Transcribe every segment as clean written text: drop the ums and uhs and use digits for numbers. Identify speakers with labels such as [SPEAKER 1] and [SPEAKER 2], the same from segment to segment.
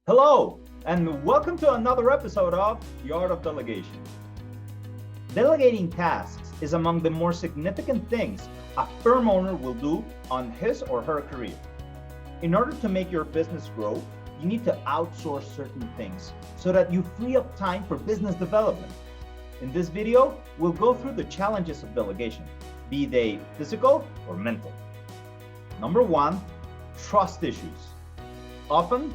[SPEAKER 1] Hello, and welcome to another episode of The Art of Delegation. Delegating tasks is among the more significant things a firm owner will do on his or her career. In order to make your business grow, you need to outsource certain things so that you free up time for business development. In this video, we'll go through the challenges of delegation, be they physical or mental. Number one, trust issues. Often,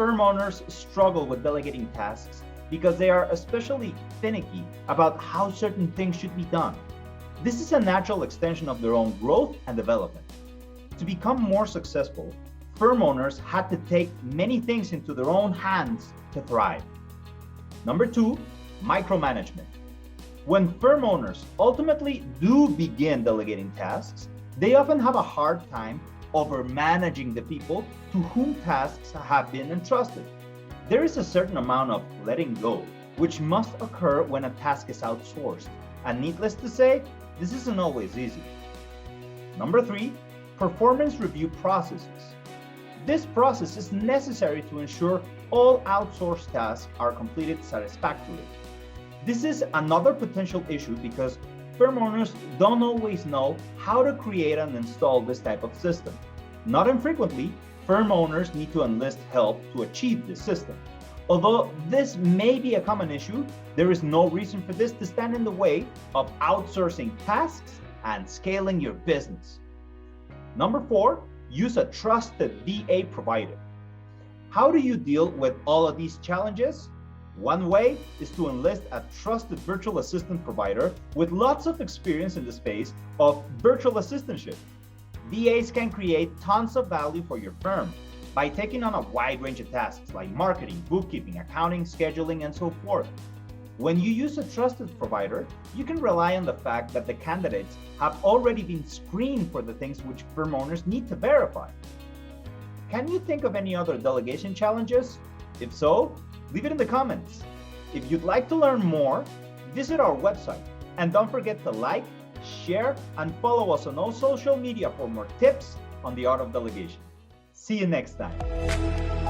[SPEAKER 1] firm owners struggle with delegating tasks because they are especially finicky about how certain things should be done. This is a natural extension of their own growth and development. To become more successful, firm owners had to take many things into their own hands to thrive. Number two, micromanagement. When firm owners ultimately do begin delegating tasks, they often have a hard time over managing the people to whom tasks have been entrusted. There is a certain amount of letting go, which must occur when a task is outsourced. And needless to say, this isn't always easy. Number three, performance review processes. This process is necessary to ensure all outsourced tasks are completed satisfactorily. This is another potential issue because firm owners don't always know how to create and install this type of system. Not infrequently, firm owners need to enlist help to achieve this system. Although this may be a common issue, there is no reason for this to stand in the way of outsourcing tasks and scaling your business. Number four, use a trusted VA provider. How do you deal with all of these challenges? One way is to enlist a trusted virtual assistant provider with lots of experience in the space of virtual assistantship. VAs can create tons of value for your firm by taking on a wide range of tasks like marketing, bookkeeping, accounting, scheduling, and so forth. When you use a trusted provider, you can rely on the fact that the candidates have already been screened for the things which firm owners need to verify. Can you think of any other delegation challenges? If so, leave it in the comments. If you'd like to learn more, visit our website and don't forget to like, share, and follow us on all social media for more tips on the art of delegation. See you next time.